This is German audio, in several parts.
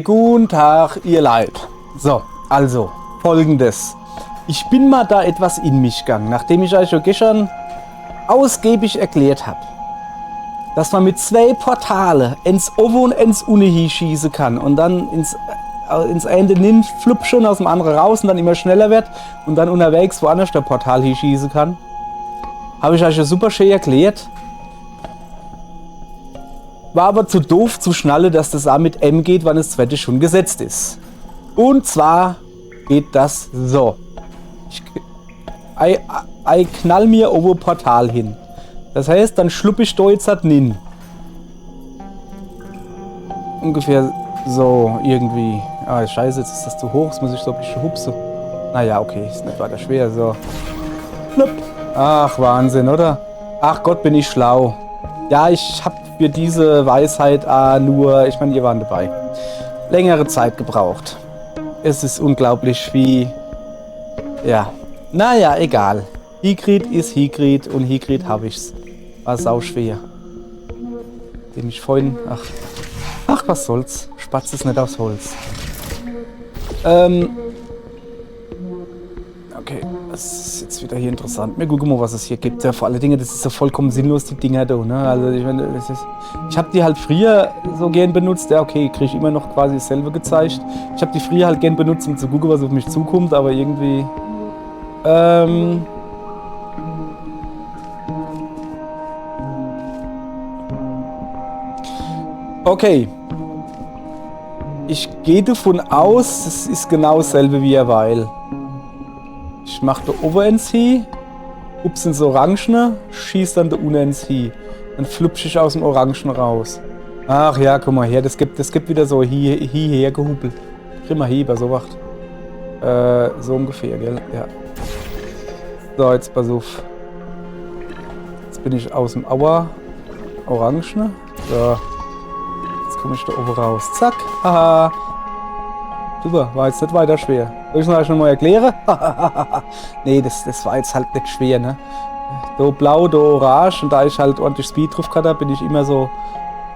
Guten Tag, ihr Leid. So, also, folgendes. Ich bin mal da etwas in mich gegangen, nachdem ich euch schon gestern ausgiebig erklärt habe, dass man mit 2 Portale ins Oven und ins Uni schießen kann und dann ins Ende nimmt, flupp schon aus dem anderen raus und dann immer schneller wird und dann unterwegs woanders der Portal schießen kann. Habe ich euch schon super schön erklärt. War aber zu doof zu schnallen, dass das auch mit M geht, wann das zweite schon gesetzt ist. Und zwar geht das so. Ich knall mir oben Portal hin. Das heißt, dann schlupp ich da jetzt halt nin. Ungefähr so irgendwie. Ah, scheiße, jetzt ist das zu hoch. Jetzt muss ich so ein bisschen hupsen. Naja, okay, ist nicht weiter schwer. So. Flupp. Ach, Wahnsinn, oder? Ach Gott, bin ich schlau. Ja, ich hab für diese Weisheit nur, ich meine, ihr wart dabei, längere Zeit gebraucht. Es ist unglaublich, wie, ja, naja, egal. Hygrid ist Hygrid und Hygrid hab ich's. War sauschwer. Dem ich vorhin, ach, was soll's. Spatz ist nicht aufs Holz. Okay, das ist jetzt wieder hier interessant. Wir gucken mal, was es hier gibt. Ja, vor allen Dingen, das ist ja vollkommen sinnlos, die Dinger da, ne? Also, ich meine, ich habe die halt früher so gern benutzt. Ja, okay, kriege ich immer noch quasi dasselbe gezeigt. Ich habe die früher halt gern benutzt, um zu gucken, was auf mich zukommt, aber irgendwie, okay. Ich gehe davon aus, es ist genau dasselbe wie weil. Ich mache da oben ins Hi, ups ins Orangene, schieß dann da unten ins Hi. Dann flupsch ich aus dem Orangen raus. Ach ja, guck mal her, das gibt wieder so hierher gehupelt. Krieg mal Heber, so wacht. So ungefähr, gell? Ja. So, jetzt pass auf. Jetzt bin ich aus dem Orangene. So. Jetzt komme ich da oben raus. Zack. Haha. Super, war jetzt nicht weiter schwer. Soll ich es euch nochmal erklären? Nee, das war jetzt halt nicht schwer, ne? Da blau, da orange und da ich halt ordentlich Speed drauf hatte, bin ich immer so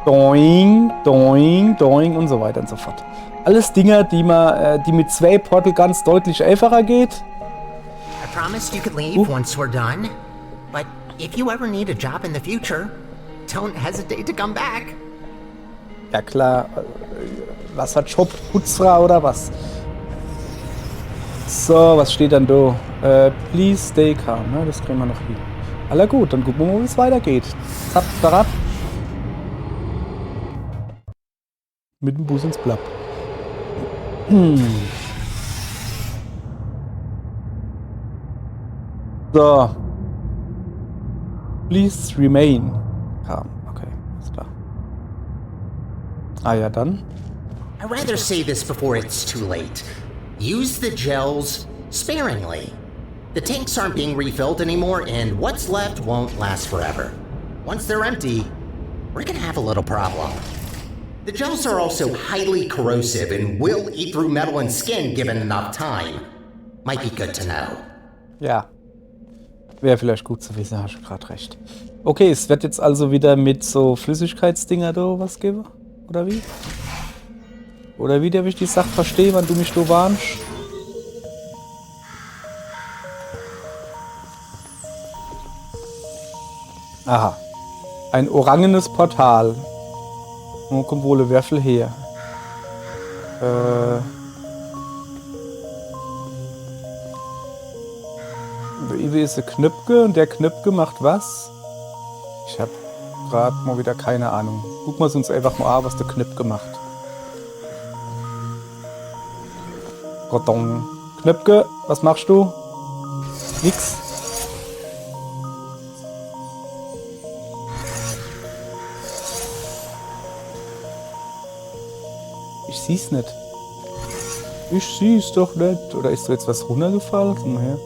doing, doing, doing und so weiter und so fort. Alles Dinger, die mit 2 Portal ganz deutlich einfacher geht. I promised you could leave once we're done. But if you ever need a job in the future, don't hesitate to come back. Ja klar, was hat Job? Putzfrau oder was? So, was steht dann da? Please stay calm, ne? Das kriegen wir noch hin. Aller gut, dann gucken wir mal, wie es weitergeht. Zapp, zapp. Mit dem Bus ins Blatt. So. Please remain calm. Okay, ist klar. Ah ja, dann. I'd rather say this before it's too late. Use the gels sparingly. The tanks aren't being refilled anymore, and what's left won't last forever. Once they're empty, we're gonna have a little problem. The gels are also highly corrosive and will eat through metal and skin given enough time. Might be good to know. Ja. Wäre vielleicht gut zu wissen, hast du gerade recht. Okay, es wird jetzt also wieder mit so Flüssigkeitsdinger da was geben? Oder wie? Oder wie darf ich die Sache verstehen, wenn du mich da warnst? Aha. Ein orangenes Portal. Wo kommt wohl der Würfel her? Der Iwe ist der Knöpke und der Knöpke macht was? Ich hab gerade mal wieder keine Ahnung. Gucken wir uns einfach mal an, was der Knöpke macht. Rodong. Knöpke, was machst du? Nix. Ich sieh's nicht. Ich sieh's doch nicht. Oder ist da jetzt was runtergefallen? Komm mal her.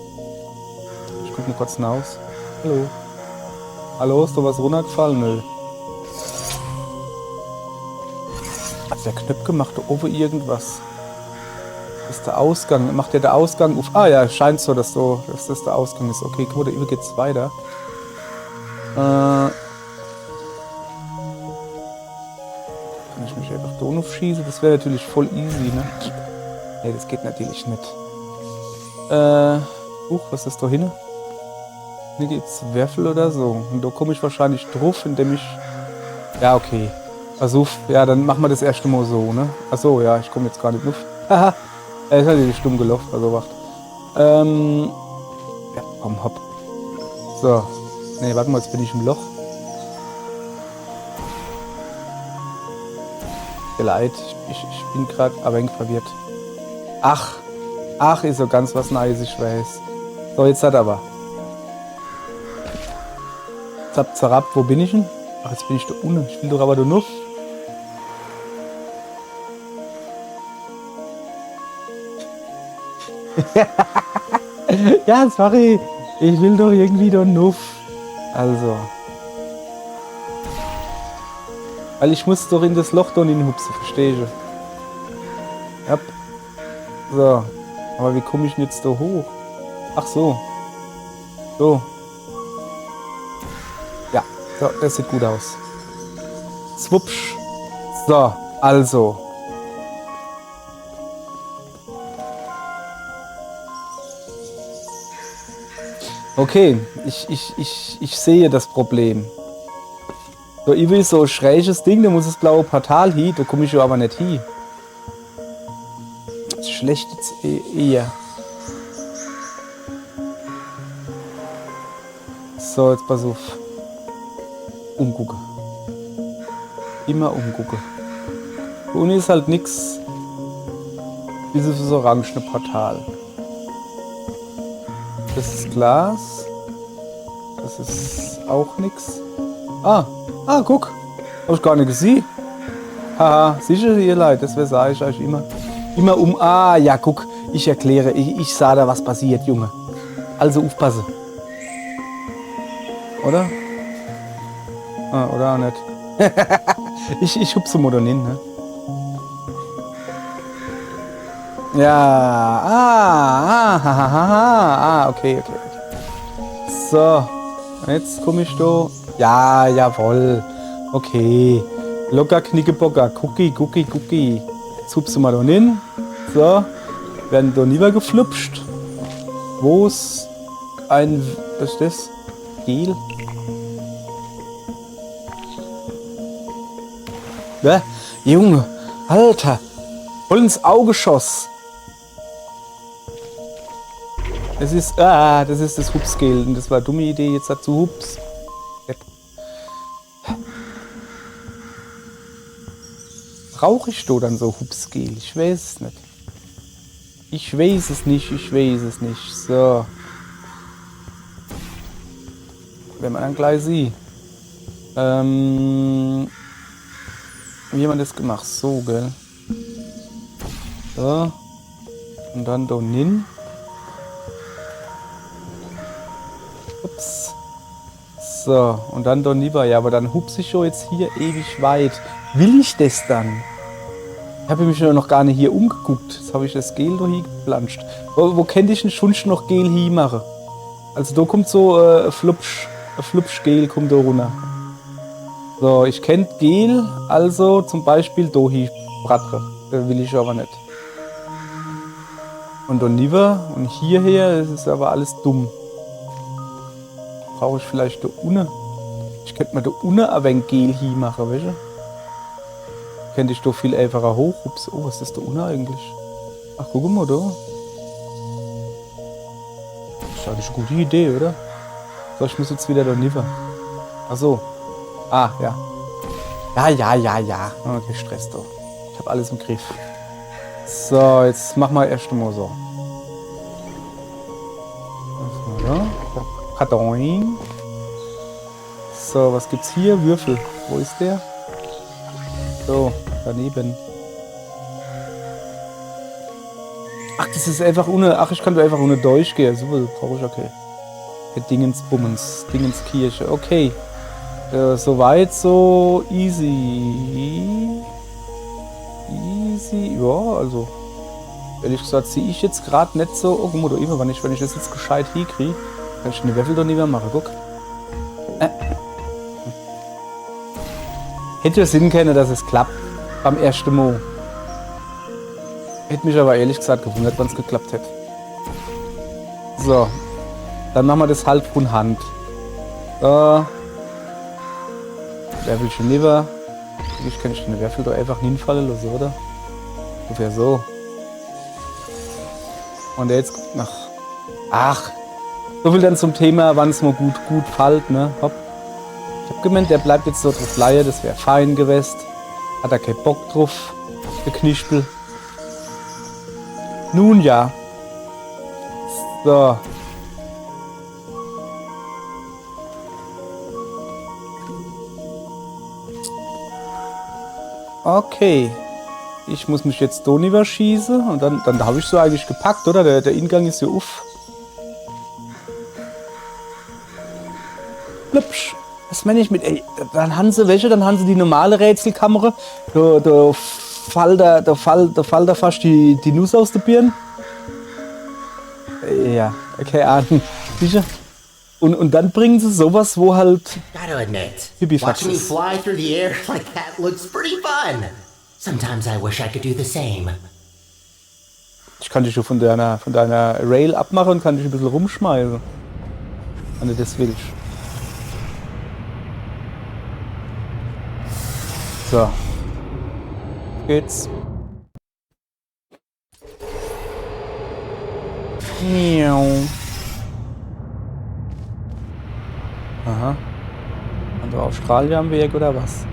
Ich guck mal kurz hinaus. Hallo. Hallo, ist da was runtergefallen? Nö. Also der Knöpke macht da oben irgendwas. Das ist der Ausgang. Macht der Ausgang auf. Ah ja, scheint so, dass das der Ausgang ist. Okay, guck mal, da über geht's weiter. Kann ich mich einfach da schießen? Das wäre natürlich voll easy, ne? Nee, das geht natürlich nicht. Was ist da hinten? Hier geht's Würfel oder so. Und da komme ich wahrscheinlich drauf, indem ich... Ja, okay. Also, ja, dann machen wir das erste Mal so, ne? Achso, ja, ich komme jetzt gar nicht drauf. Haha. Er ist natürlich stumm gelaufen, also wacht. Ja, komm, hopp. So. Ne, warte mal, jetzt bin ich im Loch. Leid, ich bin gerade ein wenig verwirrt. Ach, ist so ganz was Neues, ich weiß. So, jetzt hat aber. Zap, zarab, wo bin ich denn? Ach, jetzt bin ich da unten. Ich will doch aber da noch. Ja, sorry. Ich will doch irgendwie da noch. Also. Weil ich muss doch in das Loch da hinhupsen, verstehe ich. Ja. So. Aber wie komme ich denn jetzt da hoch? Ach so. So. Ja, so, das sieht gut aus. Zwupsch. So, also. Okay, ich sehe das Problem. So, ich will so ein schräges Ding, da muss das blaue Portal hin, da komme ich ja aber nicht hin. Das ist schlecht jetzt eher. So, jetzt pass auf. Umgucken. Immer umgucken. Und ist halt nix. Dieses orangene Portal. Das ist Glas. Das ist auch nix. Guck. Hab ich gar nicht gesehen. Haha, sicher ihr Leid, das sage ich euch immer. Immer ja, guck, ich erkläre. Ich sah da, was passiert, Junge. Also aufpassen. Oder? Oder auch nicht. ich hupse mal da hin, ne? Ja, okay. So, jetzt komme ich da. Ja, jawohl. Okay. Locker, Knickebocker. Gucki. Jetzt hupse mal da hin. So, werden da niedergeflupscht. Wo ist ein... Was ist das? Gel? Ja, Junge, Alter. Voll ins Auge schoss. Das ist das Hupsgel. Und das war eine dumme Idee, jetzt dazu Hups. Brauche ich da dann so Hupsgel? Ich weiß es nicht. Ich weiß es nicht. So. Wenn man dann gleich sieht. Wie haben wir das gemacht? So, gell? So. Und dann da hin. Ups. So. Und dann da lieber. Ja, aber dann hups ich schon jetzt hier ewig weit. Will ich das dann? Ich habe mich noch gar nicht hier umgeguckt. Jetzt habe ich das Gel da hier geplanscht. Wo könnte ich denn schon noch Gel hier machen? Also da kommt so Flupsch-Gel kommt da runter. So, ich kenne Gel, also zum Beispiel da hier Bratre. Das will ich aber nicht. Und dann lieber und hierher, das ist aber alles dumm. Brauche ich vielleicht da unten? Ich könnte mir da unten ein wenig Gel hier machen, weißt du? Könnte ich da viel einfacher hoch. Ups, oh, was ist da unten eigentlich? Ach, guck mal da. Das ist eigentlich eine gute Idee, oder? So, ich muss jetzt wieder da nieder. Ach so. Ja. Ja. Okay, Stress doch. Ich habe alles im Griff. So, jetzt machen wir erst mal so. Pardon. So, was gibt's hier? Würfel. Wo ist der? So, daneben. Ach, das ist einfach ohne. Ach, ich kann da einfach ohne durchgehen. So brauche ich, okay. Der Dingenskirche. Okay. Soweit so easy. Ja, also. Ehrlich gesagt, sehe ich jetzt gerade nicht so. Oh, guck mal, da immer, wenn ich das jetzt gescheit hinkriege, kann ich eine Würfel doch nicht mehr machen. Guck. Hätte ja Sinn können, dass es klappt. Beim ersten Mal. Hätte mich aber ehrlich gesagt gewundert, wenn es geklappt hätte. So. Dann machen wir das halt von Hand. So. Werfel schon lieber. Ich kann den Werfel doch einfach hinfallen lassen, oder? Ungefähr so. Und jetzt nach. Ach. So viel dann zum Thema, wann es mal gut fällt, ne? Hopp. Ich hab gemeint, der bleibt jetzt so drauf leier, das wäre fein gewesen. Hat er keinen Bock drauf, der Knispel. Nun ja. So. Okay. Ich muss mich jetzt da nicht schießen und dann habe ich so eigentlich gepackt, oder? Der Ingang ist ja auf. Lübsch. Was meine ich mit, ey, dann haben sie welche, dann haben sie die normale Rätselkamera. Da fällt da fast die Nuss aus der Birne. Ja, keine Ahnung. Sicher. Und dann bringen sie sowas, wo halt Gotta admit, Pipifax watching you ist. fly through the air like that looks pretty fun. Sometimes I wish I could do the same. Ich kann dich schon von deiner Rail abmachen und kann dich ein bisschen rumschmeißen. Wenn du das willst. So. Geht's. Miau. Aha. Andere Australier am Weg oder was?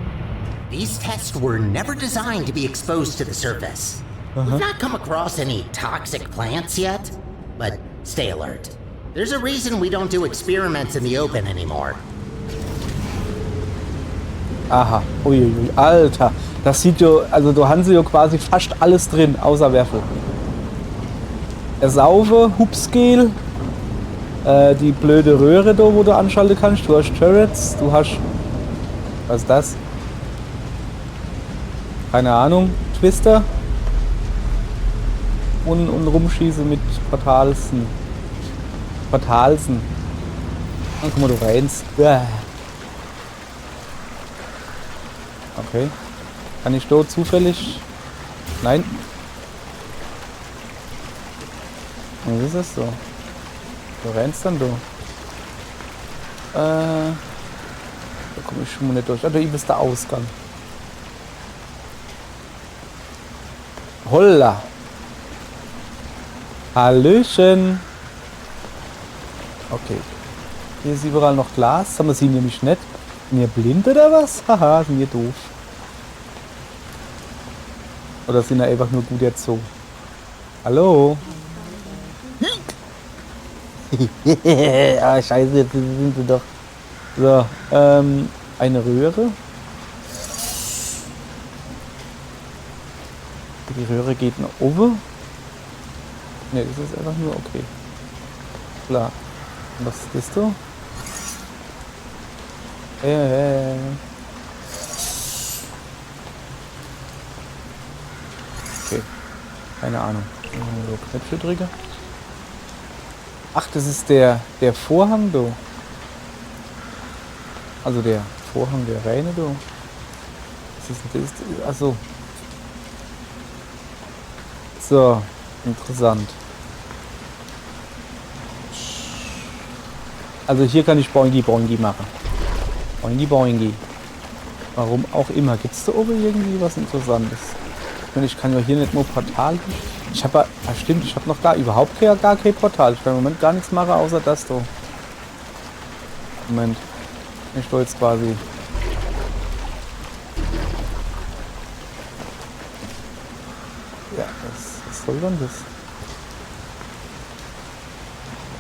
These tests were never designed to be exposed to the surface. We've not come across any toxic plants yet, but stay alert. There's a reason we don't do experiments in the open anymore. Aha. Uiuiui. Alter. Das sieht ja, also da haben sie ja quasi fast alles drin, außer Werfel. Ersaufe, Hupsgel, die blöde Röhre da, wo du anschalten kannst. Du hast Turrets, du hast... Was ist das? Keine Ahnung. Twister. Und rumschießen mit Portalsen. Portalsen. Dann guck mal, du rennst. Okay. Kann ich da zufällig... Nein. Wie ist das so? Du rennst dann da. Da komme ich schon mal nicht durch. Ah, da ist der Ausgang. Holla. Hallöchen. Okay. Hier ist überall noch Glas. Haben wir sie nämlich nicht. Sind wir blind oder was? Haha, sind wir doof. Oder sind wir einfach nur gut erzogen? Hallo? Ah, scheiße, jetzt sind sie doch. So, eine Röhre. Die Röhre geht nach oben. Ne, das ist einfach nur okay. Klar. Und was ist das so? Okay. Keine Ahnung. So Knöpfe drücken. Ach, das ist der Vorhang, du. Also der Vorhang der Reine, du. Was ist denn das? Achso. So, interessant. Also hier kann ich Boingi Boingi machen. Boingi Boingi. Warum auch immer. Gibt es da oben irgendwie was Interessantes? Ich kann ja hier nicht nur Portal. Ich habe stimmt, ich habe noch überhaupt gar kein Portal. Ich kann im Moment gar nichts machen, außer das da. Moment. Ich stehe jetzt quasi. Ja, was soll denn das?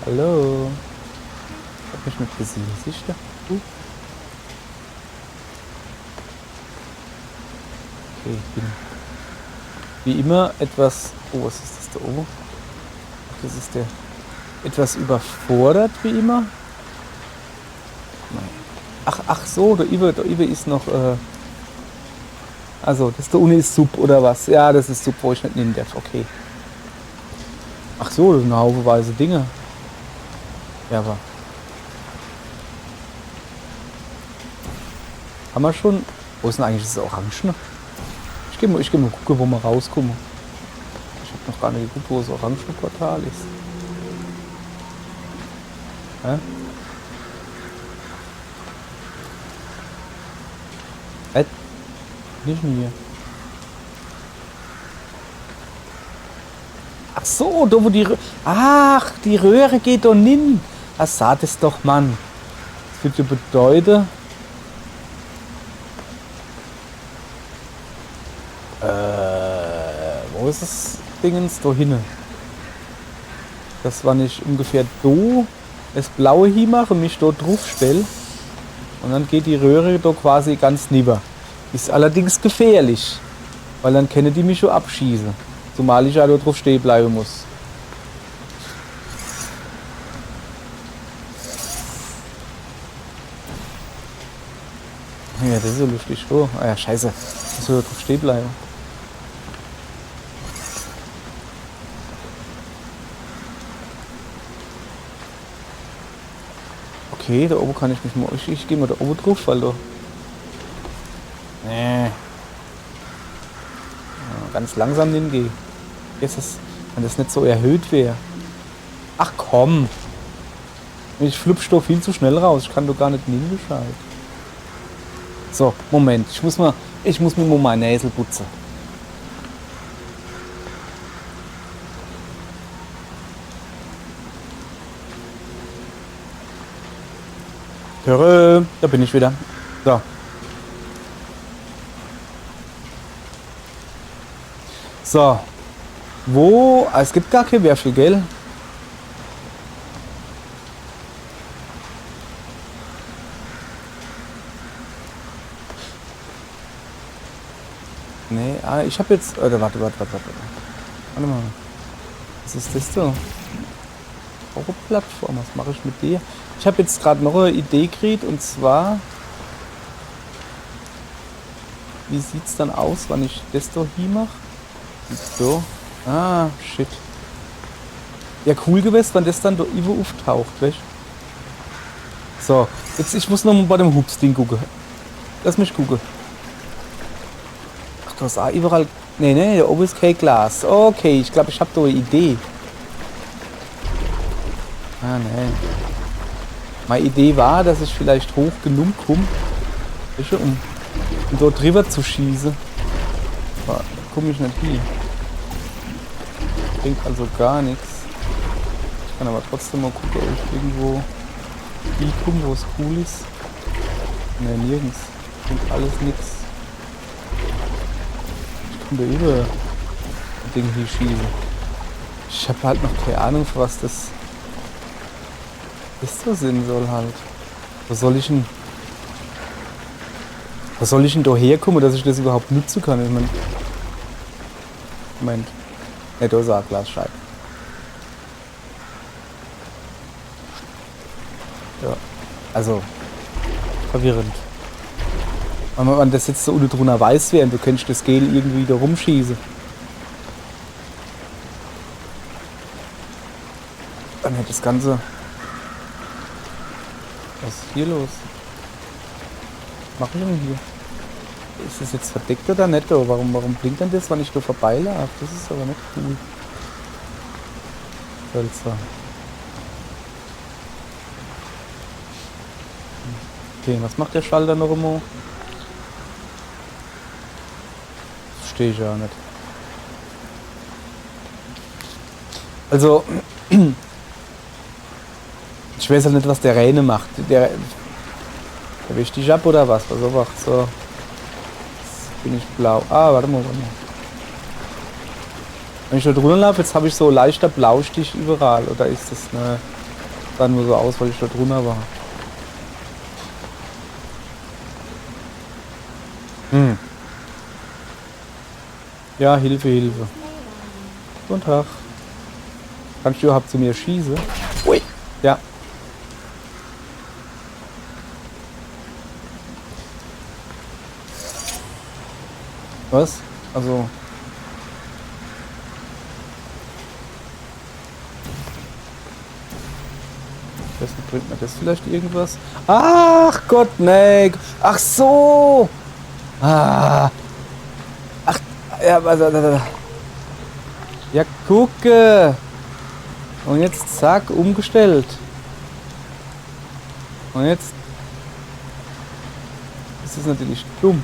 Hallo? Ich hab mich mit gesehen, sicher? Okay, ich bin wie immer etwas... Oh, was ist das da oben? Ach, das ist der... Etwas überfordert, wie immer. Ach so, da über ist noch... Also, das da unten ist Sub oder was? Ja, das ist Sub, wo ich nicht nehmen darf. Okay. Ach so, das sind haufenweise Dinge. Ja, aber... Haben wir schon... Wo ist denn eigentlich das Orange? Ich geh mal gucken, wo wir rauskommen. Ich habe noch gar nicht geguckt, wo das orange Portal ist. Hä? Nicht hier. Ach so, da wo die Röhre... Ach, die Röhre geht doch hin. Ach, sah das doch, Mann. Das würde ja bedeuten... Wo ist das Dingens? Da hinten. Das war nicht ungefähr do, das blaue hier mache und mich dort drauf stelle. Und dann geht die Röhre da quasi ganz nieder. Ist allerdings gefährlich, weil dann können die mich schon abschießen. Zumal ich ja da drauf stehen bleiben muss. Ja, das ist so lustig. Oh, ah ja, scheiße. Ich soll da drauf stehen bleiben. Okay, da oben kann ich mich mal... Ich gehe mal da oben drauf, weil da... Nee. Ja, ganz langsam hingehe. Jetzt ist, wenn das nicht so erhöht wäre. Ach komm. Ich flupsch doch viel zu schnell raus. Ich kann doch gar nicht hingescheit. So, Moment. Ich muss mir mal meine Näsel putzen. Höre, da bin ich wieder. So. So. Wo? Es gibt gar kein Würfel, gell? Nee, ich habe jetzt... warte mal. Was ist das so? Plattform, was mache ich mit dir? Ich habe jetzt gerade noch eine Idee gekriegt, und zwar... Wie sieht's dann aus, wenn ich das da hier mache? So. Ah, shit. Ja, cool gewesen, wenn das dann da über auftaucht, weißt du? So, jetzt ich muss noch mal bei dem Hups-Ding gucken. Lass mich gucken. Ach, da ist auch überall... Nee, da oben ist kein Glas. Okay, ich glaube, ich habe da eine Idee. Ah, nee. Meine Idee war, dass ich vielleicht hoch genug komme, um dort drüber zu schießen. Aber komme ich nicht hin. Bringt also gar nichts. Ich kann aber trotzdem mal gucken, ob ich irgendwo hinkomme, wo es cool ist. Ne, nirgends. Bringt alles nichts. Ich komme da über das Ding hier schießen. Ich habe halt noch keine Ahnung, für was das so sein soll halt. Was soll ich denn da herkommen, dass ich das überhaupt nutzen kann? Ich mein, Moment. Ne, da ist auch Glasscheibe. Ja, also verwirrend. Wenn das jetzt so unten drunter weiß wäre und du könntest das Gel irgendwie da rumschießen, dann hätte das Ganze... Was ist hier los? Was mache ich denn hier? Ist das jetzt verdeckt oder nicht? Warum blinkt denn das, wenn ich da vorbeilaufe? Das ist aber nicht cool. Seltsam. Okay, was macht der Schalter noch immer? Verstehe ich ja nicht. Also, ich weiß halt nicht, was der Räne macht. Der wischt dich ab oder was? Was er macht. So. Jetzt bin ich blau. Ah, warte mal. Wenn ich da drunter laufe, jetzt habe ich so leichter Blaustich überall. Oder ist das ne? Sah nur so aus, weil ich da drunter war. Ja, Hilfe. Guten Tag. Kannst du überhaupt zu mir schießen? Ui. Ja. Was? Also... Ich weiß nicht, bringt mir das vielleicht irgendwas? Ach Gott, nee. Ach so. Ah. Ach, Ja, ja, gucke. Und jetzt zack, umgestellt. Und jetzt ist es natürlich dumm,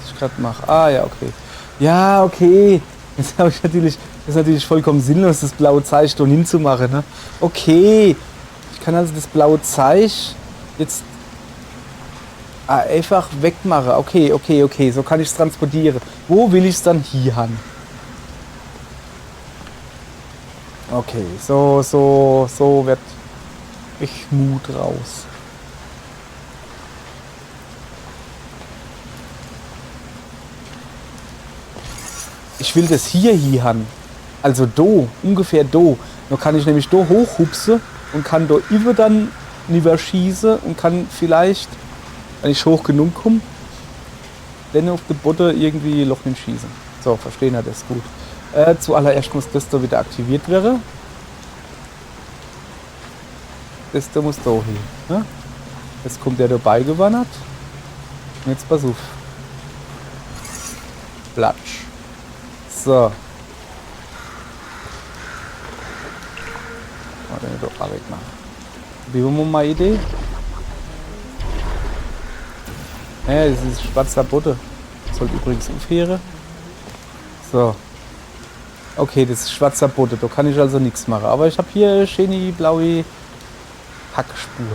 was ich gerade mache. Ah, ja, okay. Ja, okay. Jetzt habe ich natürlich, das ist natürlich vollkommen sinnlos, das blaue Zeichen da hinzumachen. Ne? Okay. Ich kann also das blaue Zeichen jetzt einfach wegmachen. Okay, okay, okay. So kann ich es transportieren. Wo will ich es dann hier haben? Okay, so wird ich Mut raus. Ich will das hier haben. Also do, ungefähr do. Da kann ich nämlich do hochhupsen und kann do über dann rüber schießen und kann vielleicht, wenn ich hoch genug komme, dann auf der Botte irgendwie Loch hinschießen. So, verstehen wir das gut. Zuallererst muss das da wieder aktiviert werden. Das da muss da hin. Ne? Jetzt kommt der dabei gewandert. Und jetzt pass auf. Platsch. So. Warte, doch auch wegmachen. Wie haben wir mal eine Idee? Ja, das ist schwarzer Butter. Sollte übrigens aufhören. So. Okay, das ist schwarzer Butter. Da kann ich also nichts machen. Aber ich habe hier eine schöne blaue Hackspur.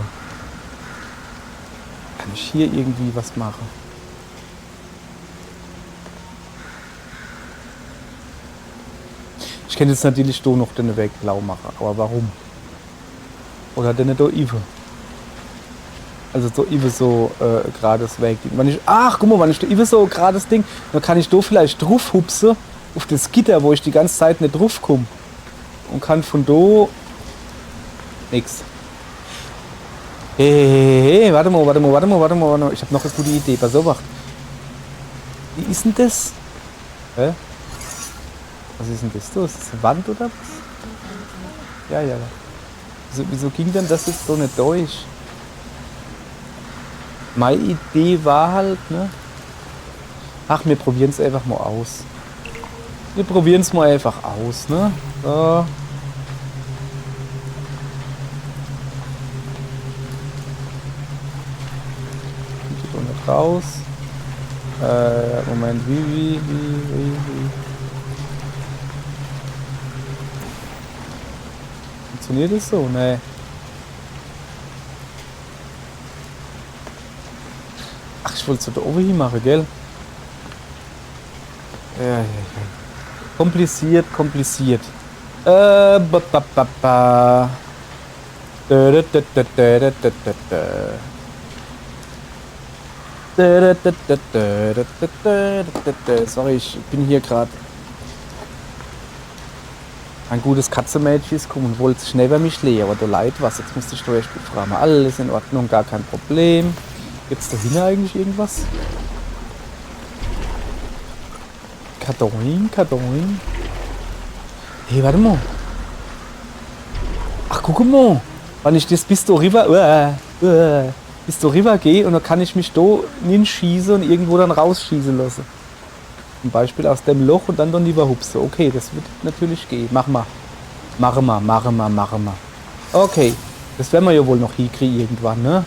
Kann ich hier irgendwie was machen? Ich kann jetzt natürlich da noch den Weg blau machen. Aber warum? Oder den da Ive. Also so Ive so gerades Weg. Ach, guck mal, wenn ich da Ive so gerades Ding, dann kann ich da vielleicht drauf hupsen auf das Gitter, wo ich die ganze Zeit nicht drauf komme. Und kann von da nix. Hey, warte mal. Ich habe noch eine gute Idee. Pass auf. Wie ist denn das? Hä? Was ist denn das? Ist das eine Wand oder was? Ja. Wieso ging denn das jetzt so nicht durch? Meine Idee war halt, ne? Ach, wir probieren es einfach mal aus. Wir probieren es mal einfach aus, ne? So. Raus. Moment, wie. Funktioniert das so? Nee. Ach, ich wollte es da oben hin machen, gell? Ja. Kompliziert. Sorry, ich bin hier gerade. Ein gutes Katzenmädchen ist gekommen und wollte schnell bei mich legen, aber da leid was. Jetzt musste ich da echt fragen. Alles in Ordnung, gar kein Problem. Gibt's da hinten eigentlich irgendwas? Karton. Hey, warte mal. Ach, guck mal. Wenn ich das bis da rüber gehe und dann kann ich mich da hinschießen und irgendwo dann rausschießen lassen. Zum Beispiel aus dem Loch und dann lieber hupsen. Okay, das wird natürlich gehen. Machen wir. Okay, das werden wir ja wohl noch hinkriegen irgendwann, ne?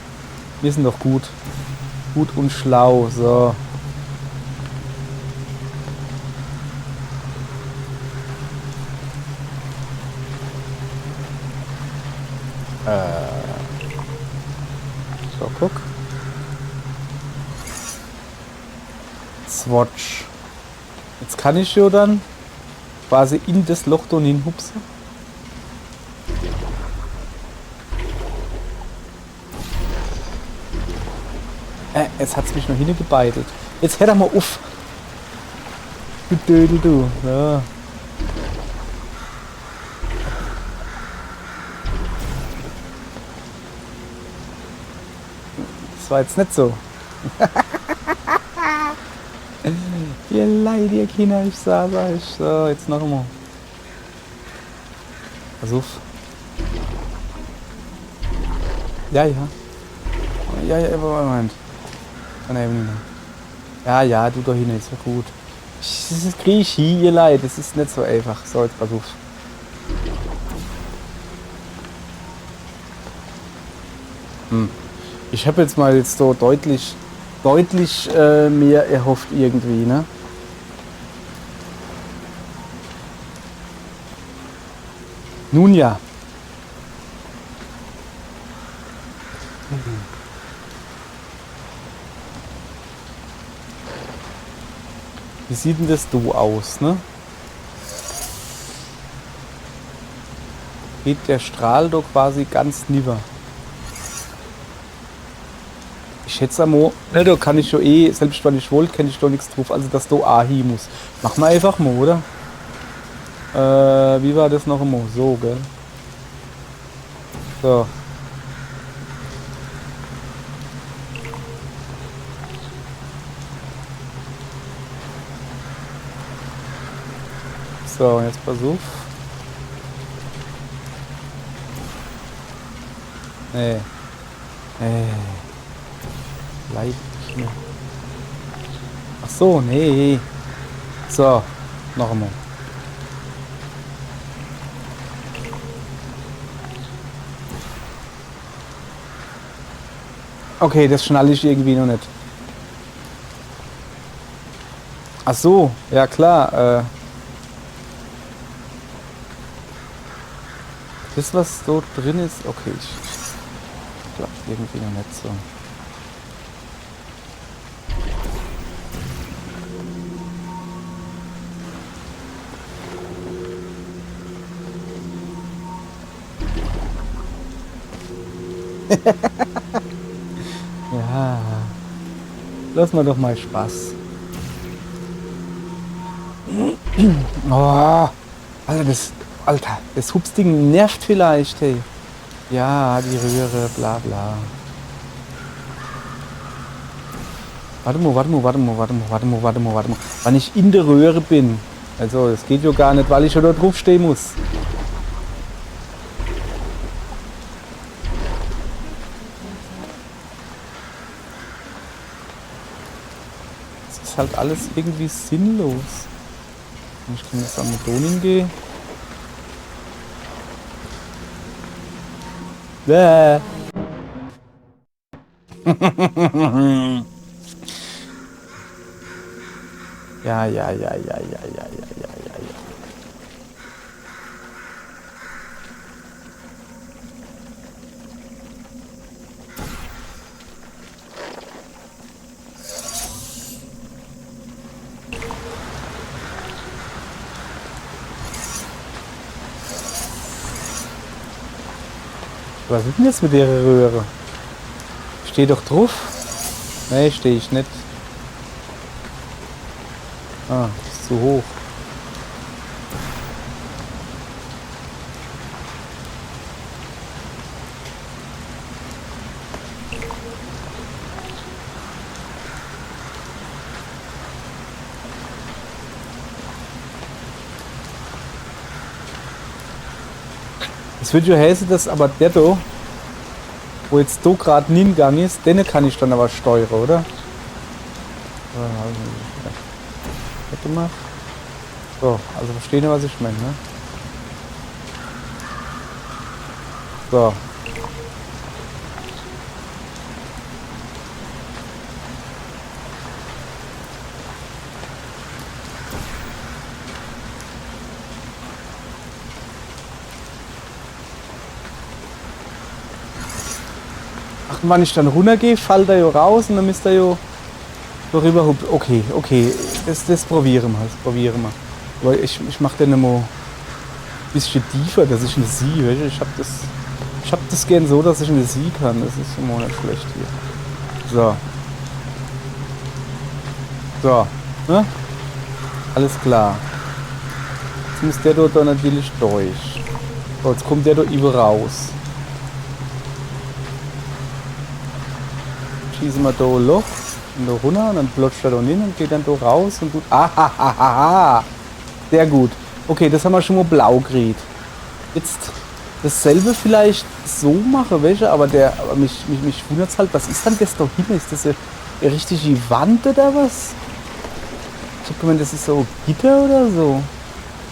Wir sind doch gut und schlau, so. So, guck. Swatch. Jetzt kann ich ja dann quasi in das Loch da hinhupsen. Jetzt hat es mich noch hingebeitelt. Jetzt hör doch mal auf. Du Dödel, du. Ja. Das war jetzt nicht so. Ihr Leid, ihr Kinder, ich sag euch. So, jetzt noch einmal. Versuch. Ja, Moment. Ja, du da hin, ist ja gut. Das kriege ich hier, ihr Leid. Das ist nicht so einfach. So, jetzt pass auf. Ich habe jetzt mal so deutlich mehr erhofft irgendwie, ne? Nun ja. Wie sieht denn das do aus, ne? Geht der Strahl doch quasi ganz nieder. Ich schätze mal, ne, da kann ich schon selbst wenn ich wollte, kenne ich doch nichts drauf, also dass da A hin muss. Machen wir einfach mal, oder? Wie war das noch immer? So, gell? So. So, jetzt pass auf. Nee. Leid nicht mehr. Ach so, nee. So, noch einmal. Okay, das schnalle ich irgendwie noch nicht. Ach so, ja klar. Das, was so drin ist, okay, ich glaube irgendwie noch nicht so. Ja, lass mal doch mal Spaß. Oh, Alter, das Hupsding nervt vielleicht, hey. Ja, die Röhre, bla bla. Warte mal. Wann ich in der Röhre bin. Also, es geht ja gar nicht, weil ich schon da drauf stehen muss. Es ist halt alles irgendwie sinnlos. Ich kann jetzt an Medonin gehen. Bäh. Ja. Was ist denn jetzt mit der Röhre? Steh doch drauf. Nee, stehe ich nicht. Ah, ist zu hoch. Es wird ja heißen, dass aber der da, wo jetzt da gerade hingegangen ist, den kann ich dann aber steuern, oder? Warte mal. So, also verstehen Sie, was ich meine, ne? So. Ach, wenn ich dann runtergehe, fällt er ja raus und dann müsst ihr ja darüber. Okay, das probieren wir. Aber ich mache den immer ein bisschen tiefer, dass ich ihn sehe. Weißt du? Ich hab das gern so, dass ich ihn sehen kann. Das ist immer nicht schlecht hier. So. Ne? Alles klar. Jetzt muss der dort natürlich durch. So, jetzt kommt der dort über raus. Schießen wir da ein Loch und da runter und dann plotscht er da hin und geht dann da raus und tut. Ahahaha! Sehr gut. Okay, das haben wir schon mal blau gekriegt. Jetzt dasselbe vielleicht so machen, welche, aber mich wundert es halt, was ist dann das da hinten? Ist das eine richtige Wand oder was? Ich hab gemeint, das ist so Gitter oder so.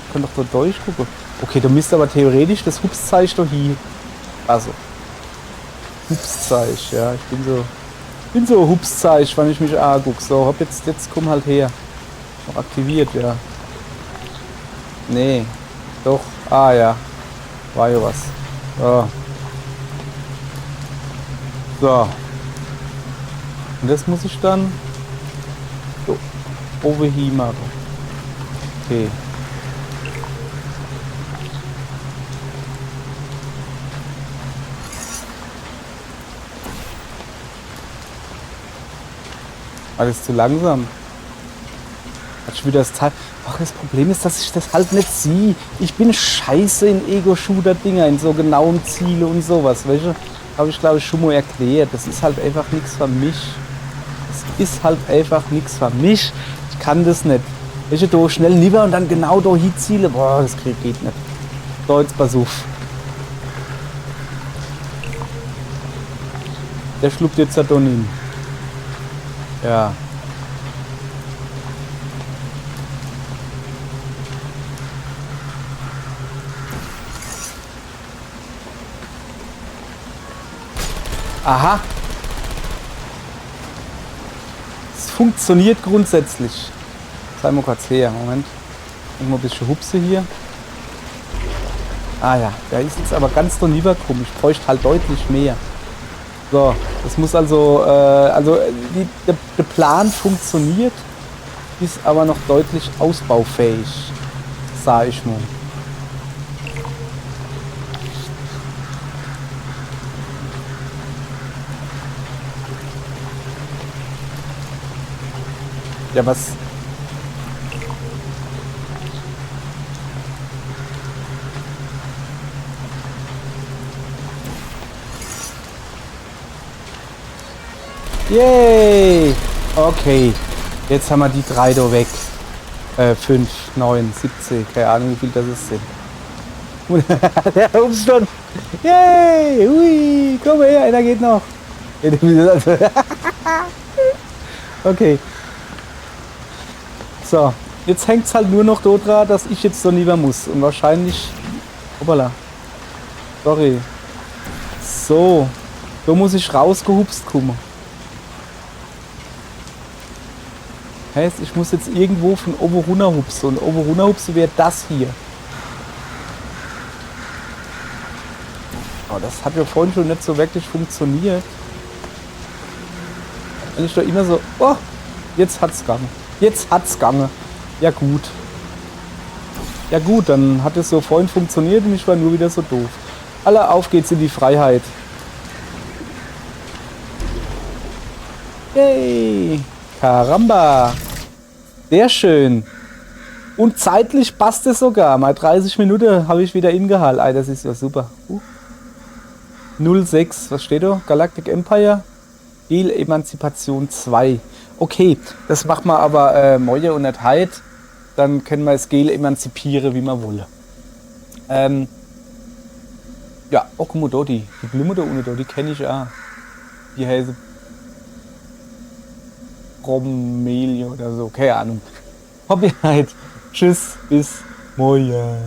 Ich kann doch da durchgucken. Okay, du müsst aber theoretisch das Hupszeichen doch hier. Also. Hupszeichen, ja. Ich bin so Hupszeichen, wenn ich mich angucke. So, hopp, jetzt komm halt her. Noch aktiviert, ja. Nee. Doch. Ah ja. War ja was. So. So. Und das muss ich dann so over hier machen. Okay. Alles zu langsam. Hat schon wieder das Teil. Ach, das Problem ist, dass ich das halt nicht sehe. Ich bin scheiße in Ego-Shooter-Dinger, in so genauen Ziele und sowas. Welche habe ich, glaube ich, schon mal erklärt. Das ist halt einfach nichts für mich. Das ist halt einfach nichts für mich. Ich kann das nicht. Welche da schnell nieder und dann genau da hinziele. Boah, das geht nicht. So, jetzt pass auf. Der schluckt jetzt da hin. Ja. Aha. Es funktioniert grundsätzlich. Zeig mal kurz her. Moment. Mal ein bisschen Hupse hier. Ah ja, der ist jetzt aber ganz noch rübergekommen. Ich bräuchte halt deutlich mehr. So, das muss also, der Plan funktioniert, ist aber noch deutlich ausbaufähig, sag ich mal. Ja, was? Yay! Okay, jetzt haben wir die 3 da weg. 5, 9, 17, keine Ahnung wie viel das ist sind. Der Umstand. Yay! Hui! Komm her, einer geht noch. Okay. So, jetzt hängt es halt nur noch dran, dass ich jetzt so lieber muss. Und wahrscheinlich. Hoppala. Sorry. So. So muss ich rausgehupst kommen. Heißt, ich muss jetzt irgendwo von oben runter hupsen. Und oben runter hupsen wäre das hier. Oh, das hat ja vorhin schon nicht so wirklich funktioniert. Wenn ich da immer so. Oh, jetzt hat's gegangen. Jetzt hat's gegangen. Ja gut. Ja gut, dann hat es so vorhin funktioniert und ich war nur wieder so doof. Alle auf geht's in die Freiheit. Yay! Caramba! Sehr schön. Und zeitlich passt es sogar. Mal 30 Minuten habe ich wieder ingehalten. Ey, das ist ja super. 06, was steht da? Galactic Empire? Gel Emanzipation 2. Okay, das machen wir aber morgen und nicht heute. Dann können wir das Gel emanzipieren, wie wir wollen. Ja, oh, guck mal da, die Blume da unten, da, die kenne ich auch. Die heißt Bromelie oder so, keine Ahnung. Hobby halt. Tschüss, bis morgen.